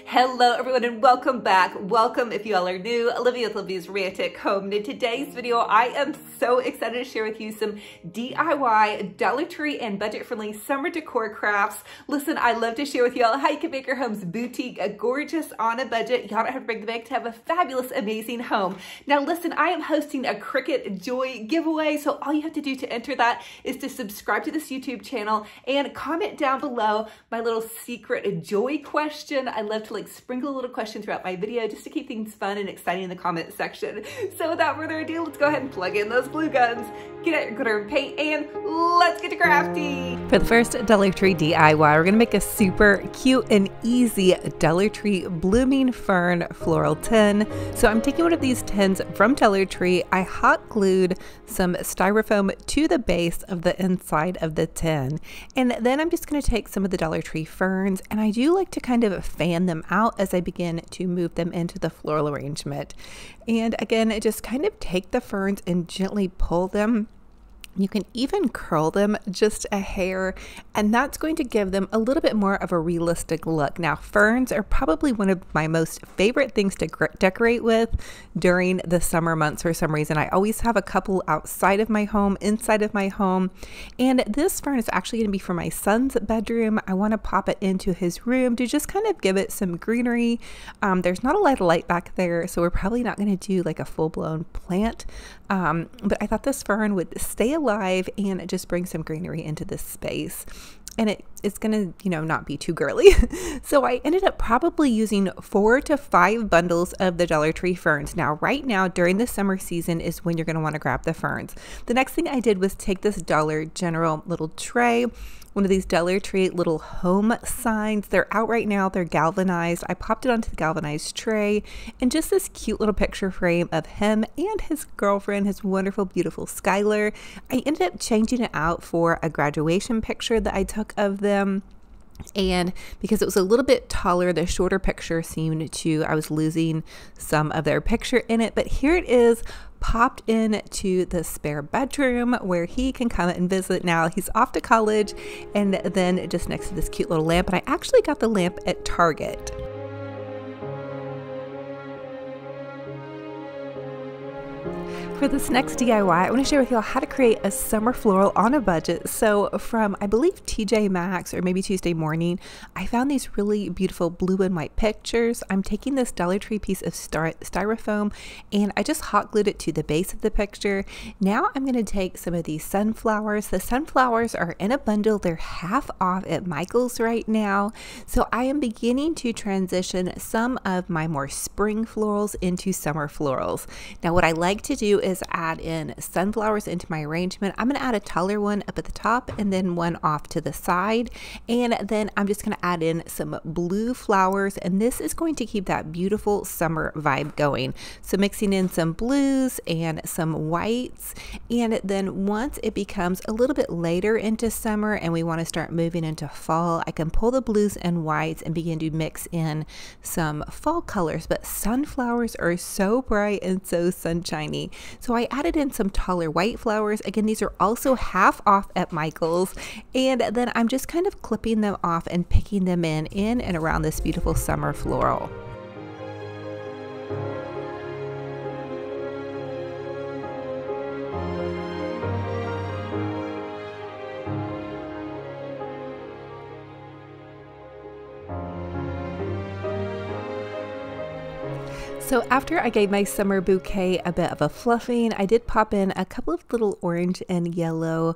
Hello everyone and welcome back. Welcome if you all are new. Olivia with Olivia's Romantic Home. And in today's video, I am so excited to share with you some DIY, Dollar Tree, and budget-friendly summer decor crafts. Listen, I love to share with y'all how you can make your home's boutique gorgeous on a budget. Y'all don't have to break the bank to have a fabulous, amazing home. Now listen, I am hosting a Cricut Joy giveaway, so all you have to do to enter that is to subscribe to this YouTube channel and comment down below my little secret joy question. I love to sprinkle a little question throughout my video just to keep things fun and exciting in the comment section. So without further ado, let's go ahead and plug in those glue guns, get out your glitter and paint, and let's get to crafty. For the first Dollar Tree DIY, we're gonna make a super cute and easy Dollar Tree blooming fern floral tin. So I'm taking one of these tins from Dollar Tree. I hot glued some styrofoam to the base of the inside of the tin, and then I'm just going to take some of the Dollar Tree ferns, and I do like to kind of fan them out as I begin to move them into the floral arrangement. And again, just kind of take the ferns and gently pull them. You can even curl them just a hair, and that's going to give them a little bit more of a realistic look. Now, ferns are probably one of my most favorite things to decorate with during the summer months for some reason. I always have a couple outside of my home, inside of my home, and this fern is actually going to be for my son's bedroom. I want to pop it into his room to just kind of give it some greenery. There's not a lot of light back there, so we're probably not going to do like a full-blown plant, but I thought this fern would stay alive and just bring some greenery into this space. And it's gonna, not be too girly. So I ended up probably using 4 to 5 bundles of the Dollar Tree ferns. Now, right now during the summer season is when you're gonna wanna grab the ferns. The next thing I did was take this Dollar General little tray, one of these Dollar Tree little home signs. They're out right now. They're galvanized. I popped it onto the galvanized tray, and just this cute little picture frame of him and his girlfriend, his wonderful, beautiful Skylar. I ended up changing it out for a graduation picture that I took of them. And because it was a little bit taller, the shorter picture seemed to, I was losing some of their picture in it. But here it is, popped into the spare bedroom where he can come and visit. Now he's off to college, and then just next to this cute little lamp. And I actually got the lamp at Target. For this next DIY, I want to share with y'all how to create a summer floral on a budget. So from, I believe, TJ Maxx or maybe Tuesday Morning, I found these really beautiful blue and white pictures. I'm taking this Dollar Tree piece of styrofoam, and I just hot glued it to the base of the picture. Now I'm going to take some of these sunflowers. The sunflowers are in a bundle. They're half off at Michael's right now. So I am beginning to transition some of my more spring florals into summer florals. Now what I like to do is add in sunflowers into my arrangement. I'm going to add a taller one up at the top and then one off to the side, and then I'm just going to add in some blue flowers, and this is going to keep that beautiful summer vibe going. So mixing in some blues and some whites, and then once it becomes a little bit later into summer and we want to start moving into fall, I can pull the blues and whites and begin to mix in some fall colors. But sunflowers are so bright and so sunshiny. So I added in some taller white flowers. Again, these are also half off at Michael's, and then I'm just kind of clipping them off and picking them in and around this beautiful summer floral. So after I gave my summer bouquet a bit of a fluffing, I did pop in a couple of little orange and yellow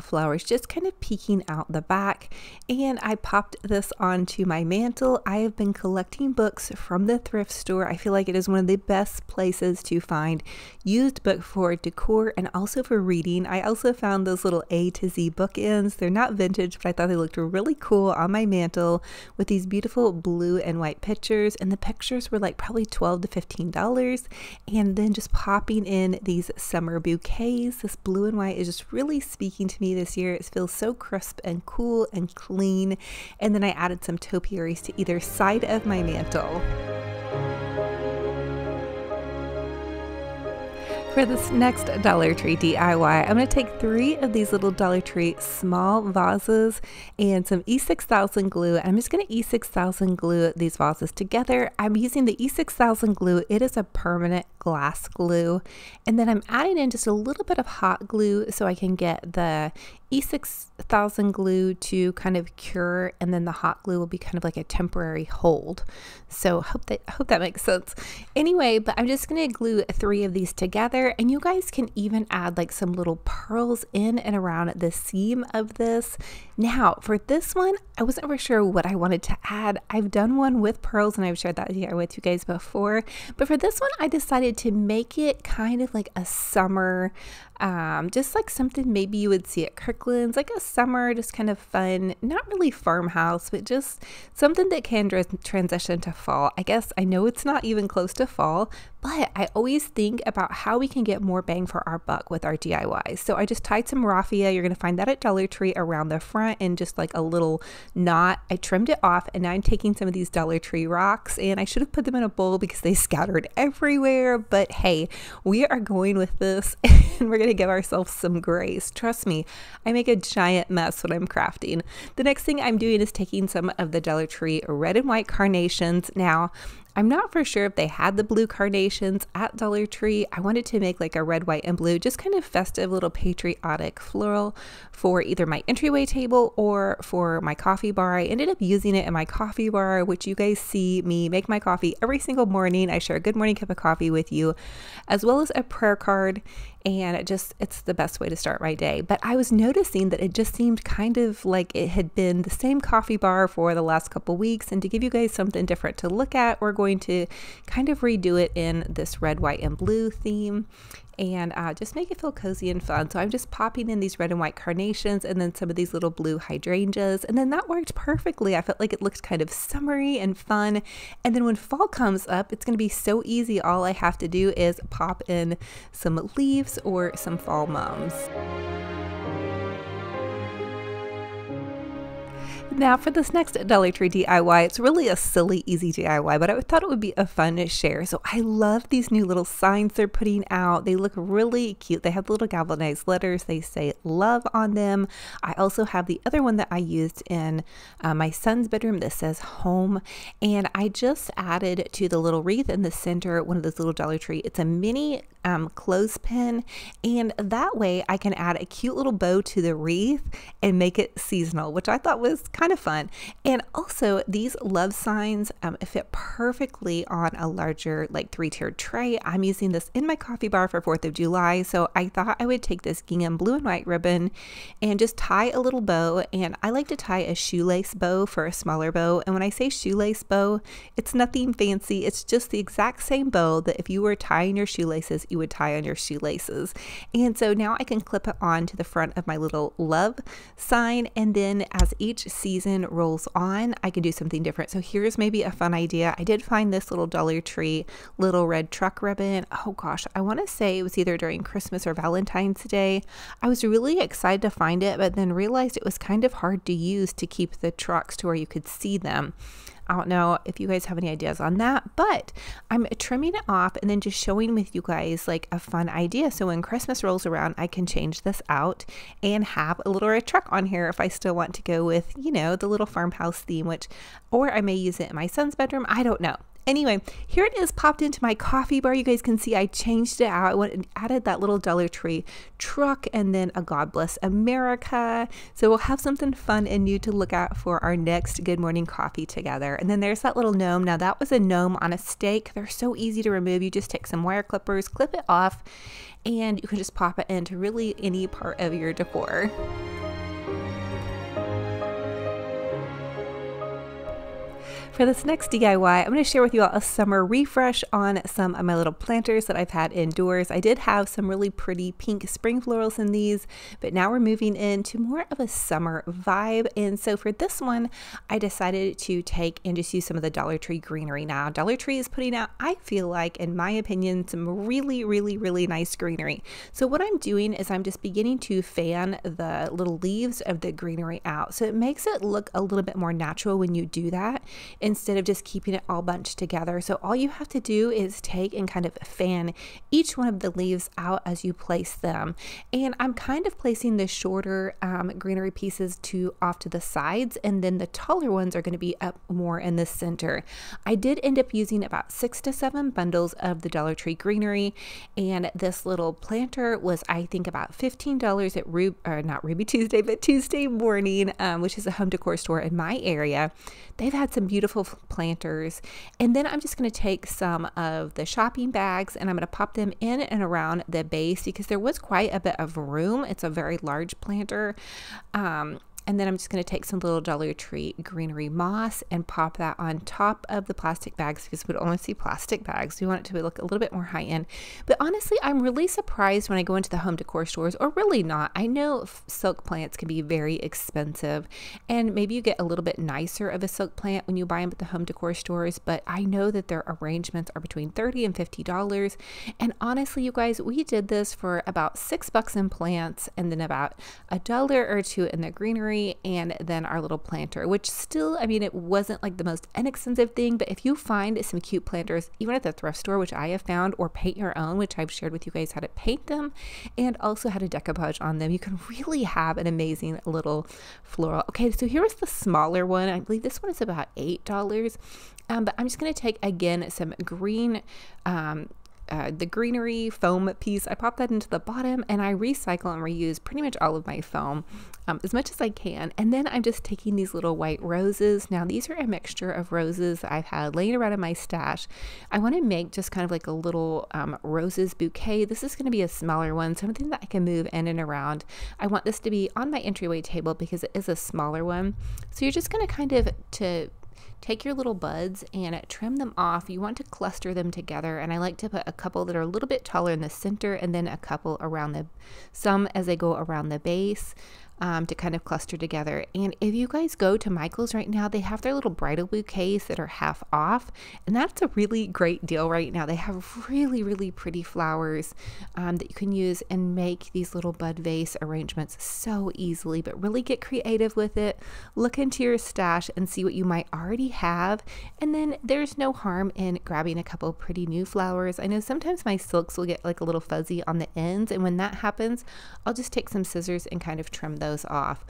flowers, just kind of peeking out the back. And I popped this onto my mantle. I have been collecting books from the thrift store. I feel like it is one of the best places to find used book for decor and also for reading. I also found those little A to Z bookends. They're not vintage, but I thought they looked really cool on my mantle with these beautiful blue and white pictures. And the pictures were like probably $12 to $15. And then just popping in these summer bouquets. This blue and white is just really speaking to me this year. It feels so crisp and cool and clean. And then I added some topiaries to either side of my mantle. For this next Dollar Tree DIY, I'm going to take 3 of these little Dollar Tree small vases and some E6000 glue. I'm just going to E6000 glue these vases together. I'm using the E6000 glue. It is a permanent glass glue. And then I'm adding in just a little bit of hot glue so I can get the E6000 glue to kind of cure, and then the hot glue will be kind of like a temporary hold. So hope that makes sense. Anyway, but I'm just going to glue 3 of these together, and you guys can even add like some little pearls in and around the seam of this. Now for this one, I wasn't for sure what I wanted to add. I've done one with pearls and I've shared that here with you guys before, but for this one I decided to make it kind of like a summer, just like something maybe you would see at Kirkland's, like a summer, just kind of fun, not really farmhouse, but just something that can transition to fall. I guess I know it's not even close to fall, but I always think about how we can get more bang for our buck with our DIYs. So I just tied some raffia. You're going to find that at Dollar Tree around the front and just like a little knot. I trimmed it off, and now I'm taking some of these Dollar Tree rocks, and I should have put them in a bowl because they scattered everywhere, but hey, we are going with this and we're going to give ourselves some grace. Trust me, I make a giant mess when I'm crafting. The next thing I'm doing is taking some of the Dollar Tree red and white carnations. Now, I'm not for sure if they had the blue carnations at Dollar Tree. I wanted to make like a red, white, and blue, just kind of festive little patriotic floral for either my entryway table or for my coffee bar. I ended up using it in my coffee bar, which you guys see me make my coffee every single morning. I share a good morning cup of coffee with you, as well as a prayer card. And it's the best way to start my day. But I was noticing that it just seemed kind of like it had been the same coffee bar for the last couple weeks. And to give you guys something different to look at, we're going to kind of redo it in this red, white, and blue theme, and just make it feel cozy and fun. So I'm just popping in these red and white carnations and then some of these little blue hydrangeas, and then that worked perfectly. I felt like it looked kind of summery and fun. And then when fall comes up, it's going to be so easy. All I have to do is pop in some leaves or some fall mums. Now for this next Dollar Tree DIY, it's really a silly, easy DIY, but I thought it would be a fun to share. So I love these new little signs they're putting out. They look really cute. They have little galvanized letters. They say love on them. I also have the other one that I used in my son's bedroom that says home. And I just added to the little wreath in the center one of those little Dollar Tree. It's a mini clothespin, and that way I can add a cute little bow to the wreath and make it seasonal, which I thought was kind of fun. And also these love signs fit perfectly on a larger like 3-tiered tray. I'm using this in my coffee bar for 4th of July, so I thought I would take this gingham blue and white ribbon and just tie a little bow. And I like to tie a shoelace bow for a smaller bow, and when I say shoelace bow, it's nothing fancy. It's just the exact same bow that if you were tying your shoelaces, you would tie on your shoelaces. And so now I can clip it on to the front of my little love sign, and then as each season rolls on, I can do something different. So here's maybe a fun idea. I did find this little Dollar Tree little red truck ribbon. Oh gosh, I want to say it was either during Christmas or Valentine's Day. I was really excited to find it, but then realized it was kind of hard to use to keep the trucks to where you could see them. I don't know if you guys have any ideas on that, but I'm trimming it off and then just showing with you guys like a fun idea. So when Christmas rolls around, I can change this out and have a little red truck on here if I still want to go with, you know, the little farmhouse theme, or I may use it in my son's bedroom. I don't know. Anyway, here it is popped into my coffee bar. You guys can see I changed it out. I went and added that little Dollar Tree truck and then a God Bless America. So we'll have something fun and new to look at for our next Good Morning Coffee together. And then there's that little gnome. Now that was a gnome on a stake. They're so easy to remove. You just take some wire clippers, clip it off, and you can just pop it into really any part of your decor. For this next DIY, I'm going to share with you all a summer refresh on some of my little planters that I've had indoors. I did have some really pretty pink spring florals in these, but now we're moving into more of a summer vibe. And so for this one, I decided to take and just use some of the Dollar Tree greenery. Now, Dollar Tree is putting out, I feel like, in my opinion, some really, really, really nice greenery. So what I'm doing is I'm just beginning to fan the little leaves of the greenery out. So it makes it look a little bit more natural when you do that. instead of just keeping it all bunched together. So all you have to do is take and kind of fan each one of the leaves out as you place them. And I'm kind of placing the shorter greenery pieces off to the sides, and then the taller ones are going to be up more in the center. I did end up using about 6 to 7 bundles of the Dollar Tree greenery, and this little planter was, I think, about $15 at not Ruby Tuesday, but Tuesday Morning, which is a home decor store in my area. They've had some beautiful planters. And then I'm just going to take some of the shopping bags and I'm going to pop them in and around the base because there was quite a bit of room. It's a very large planter. And then I'm just going to take some little Dollar Tree greenery moss and pop that on top of the plastic bags because we only see plastic bags. We want it to look a little bit more high end. But honestly, I'm really surprised when I go into the home decor stores, or really not. I know silk plants can be very expensive, and maybe you get a little bit nicer of a silk plant when you buy them at the home decor stores, but I know that their arrangements are between $30 and $50. And honestly, you guys, we did this for about $6 in plants and then about $1 or $2 in the greenery, and then our little planter, which still, I mean, it wasn't like the most inexpensive thing, but if you find some cute planters, even at the thrift store, which I have found, or paint your own, which I've shared with you guys how to paint them and also how to decoupage on them, you can really have an amazing little floral. Okay, so here's the smaller one. I believe this one is about $8. But I'm just going to take, again, some green, the greenery foam piece. I pop that into the bottom and I recycle and reuse pretty much all of my foam as much as I can. And then I'm just taking these little white roses. Now these are a mixture of roses that I've had laying around in my stash. I want to make just kind of like a little roses bouquet. This is going to be a smaller one, something that I can move in and around. I want this to be on my entryway table because it is a smaller one. So you're just going to kind of take your little buds and trim them off. You want to cluster them together, and I like to put a couple that are a little bit taller in the center and then a couple around some as they go around the base. To kind of cluster together. And if you guys go to Michael's right now, they have their little bridal bouquets that are half off, and that's a really great deal right now. They have really, really pretty flowers that you can use and make these little bud vase arrangements so easily, but really get creative with it. Look into your stash and see what you might already have, and then there's no harm in grabbing a couple pretty new flowers. I know sometimes my silks will get like a little fuzzy on the ends, and when that happens, I'll just take some scissors and kind of trim those off.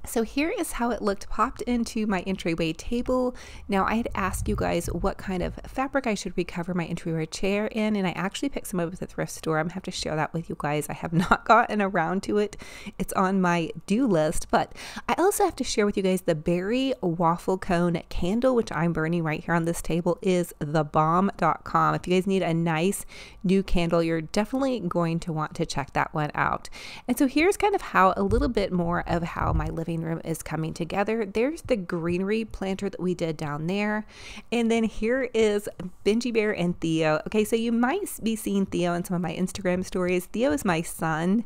So here is how it looked popped into my entryway table. Now I had asked you guys what kind of fabric I should recover my entryway chair in, and I actually picked some up at the thrift store. I'm gonna have to share that with you guys. I have not gotten around to it. It's on my do list, but I also have to share with you guys the berry waffle cone candle, which I'm burning right here on this table, is thebomb.com. If you guys need a nice new candle, you're definitely going to want to check that one out. And so here's kind of how a little bit more of how my living room is coming together. There's the greenery planter that we did down there, and then here is Benji Bear and Theo. Okay, so you might be seeing Theo in some of my Instagram stories. Theo is my son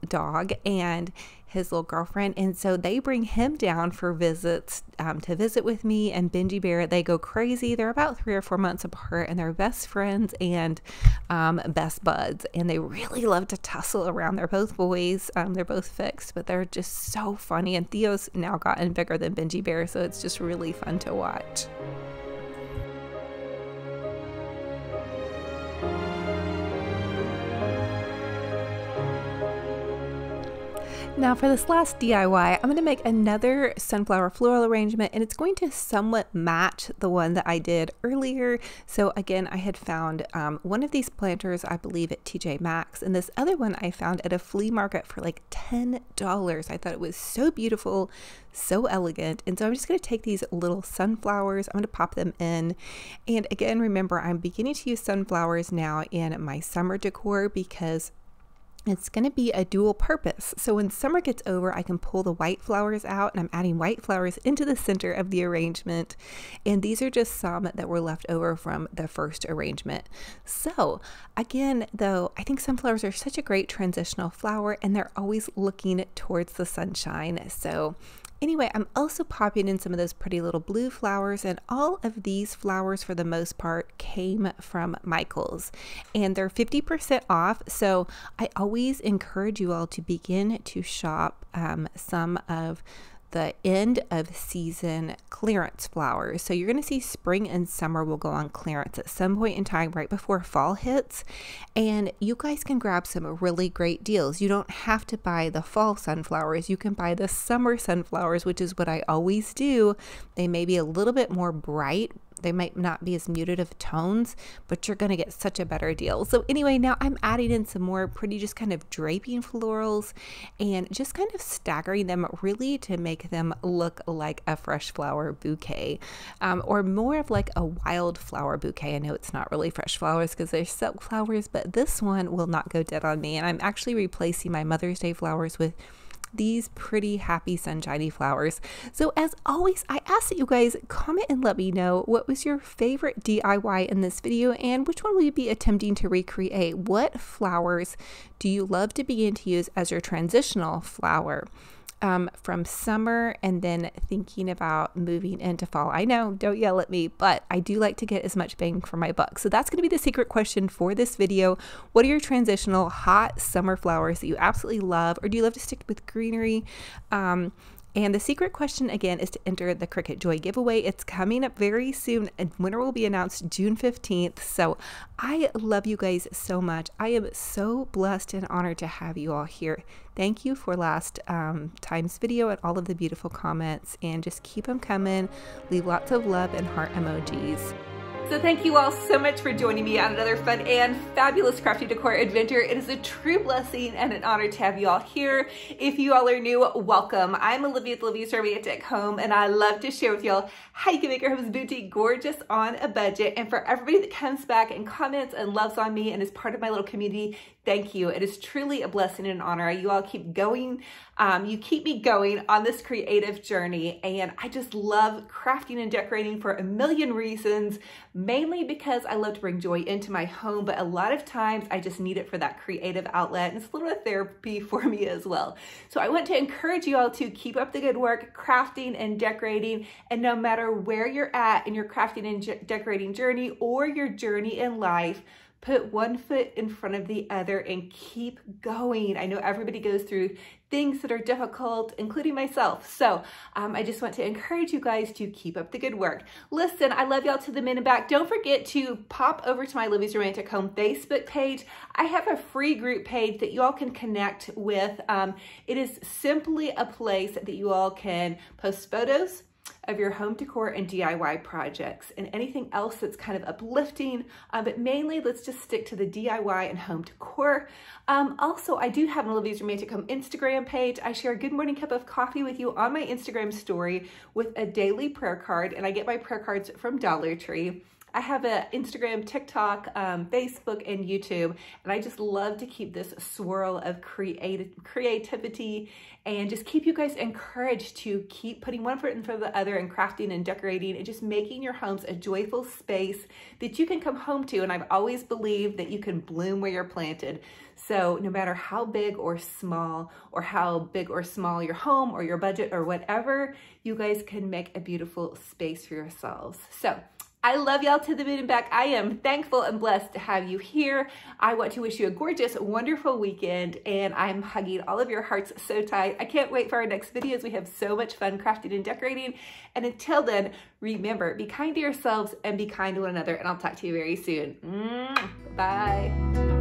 dog and his little girlfriend, and so they bring him down for visits to visit with me and Benji Bear. They go crazy. They're about 3 or 4 months apart, and they're best friends and best buds, and they really love to tussle around. They're both boys. They're both fixed, but they're just so funny, and Theo's now gotten bigger than Benji Bear, so it's just really fun to watch. Now for this last DIY, I'm going to make another sunflower floral arrangement, and it's going to somewhat match the one that I did earlier. So again, I had found one of these planters, I believe at TJ Maxx, and this other one I found at a flea market for like $10. I thought it was so beautiful, so elegant. And so I'm just going to take these little sunflowers, I'm going to pop them in. And again, remember, I'm beginning to use sunflowers now in my summer decor because it's going to be a dual purpose. So when summer gets over, I can pull the white flowers out, and I'm adding white flowers into the center of the arrangement. And these are just some that were left over from the first arrangement. So again, though, I think sunflowers are such a great transitional flower, and they're always looking towards the sunshine. So anyway, I'm also popping in some of those pretty little blue flowers, and all of these flowers for the most part came from Michael's, and they're 50% off. So I always encourage you all to begin to shop some of the end of season clearance flowers. So you're going to see spring and summer will go on clearance at some point in time right before fall hits, and you guys can grab some really great deals. You don't have to buy the fall sunflowers. You can buy the summer sunflowers, which is what I always do. They may be a little bit more bright. They might not be as muted of tones, but you're going to get such a better deal. So anyway, now I'm adding in some more pretty just kind of draping florals and just kind of staggering them really to make them look like a fresh flower bouquet, or more of like a wildflower bouquet. I know it's not really fresh flowers because they're silk flowers, but this one will not go dead on me. And I'm actually replacing my Mother's Day flowers with these pretty happy sunshiny flowers. So as always, I ask that you guys comment and let me know what was your favorite DIY in this video and which one will you be attempting to recreate. What flowers do you love to begin to use as your transitional flower from summer and then thinking about moving into fall? I know, don't yell at me, but I do like to get as much bang for my buck. So that's going to be the secret question for this video. What are your transitional hot summer flowers that you absolutely love, or do you love to stick with greenery? And the secret question again is to enter the Cricut Joy giveaway. It's coming up very soon and winner will be announced June 15th. So I love you guys so much. I am so blessed and honored to have you all here. Thank you for last time's video and all of the beautiful comments, and just keep them coming. Leave lots of love and heart emojis. So thank you all so much for joining me on another fun and fabulous crafty decor adventure. It is a true blessing and an honor to have you all here. If you all are new, welcome. I'm Olivia with Olivia's Romantic Home, and I love to share with y'all how you can make your home's boutique gorgeous on a budget. And for everybody that comes back and comments and loves on me and is part of my little community, thank you. It is truly a blessing and an honor. You all keep going. You keep me going on this creative journey, and I just love crafting and decorating for a million reasons, mainly because I love to bring joy into my home, but a lot of times I just need it for that creative outlet, and it's a little bit of therapy for me as well. So I want to encourage you all to keep up the good work, crafting and decorating, and no matter where you're at in your crafting and decorating journey or your journey in life, put one foot in front of the other and keep going. I know everybody goes through things that are difficult, including myself. So I just want to encourage you guys to keep up the good work. Listen, I love y'all to the min and back. Don't forget to pop over to my Olivia's Romantic Home Facebook page. I have a free group page that you all can connect with. It is simply a place that you all can post photos of your home decor and DIY projects and anything else that's kind of uplifting, but mainly let's just stick to the DIY and home decor. Also, I do have an Olivia's Romantic Home Instagram page. I share a good morning cup of coffee with you on my Instagram story with a daily prayer card, and I get my prayer cards from Dollar Tree. I have an Instagram, TikTok, Facebook, and YouTube, and I just love to keep this swirl of creativity and just keep you guys encouraged to keep putting one foot in front of the other and crafting and decorating and just making your homes a joyful space that you can come home to. And I've always believed that you can bloom where you're planted. So no matter how big or small your home or your budget or whatever, you guys can make a beautiful space for yourselves. So I love y'all to the moon and back. I am thankful and blessed to have you here. I want to wish you a gorgeous, wonderful weekend, and I'm hugging all of your hearts so tight. I can't wait for our next videos. We have so much fun crafting and decorating. And until then, remember, be kind to yourselves and be kind to one another, and I'll talk to you very soon. Bye.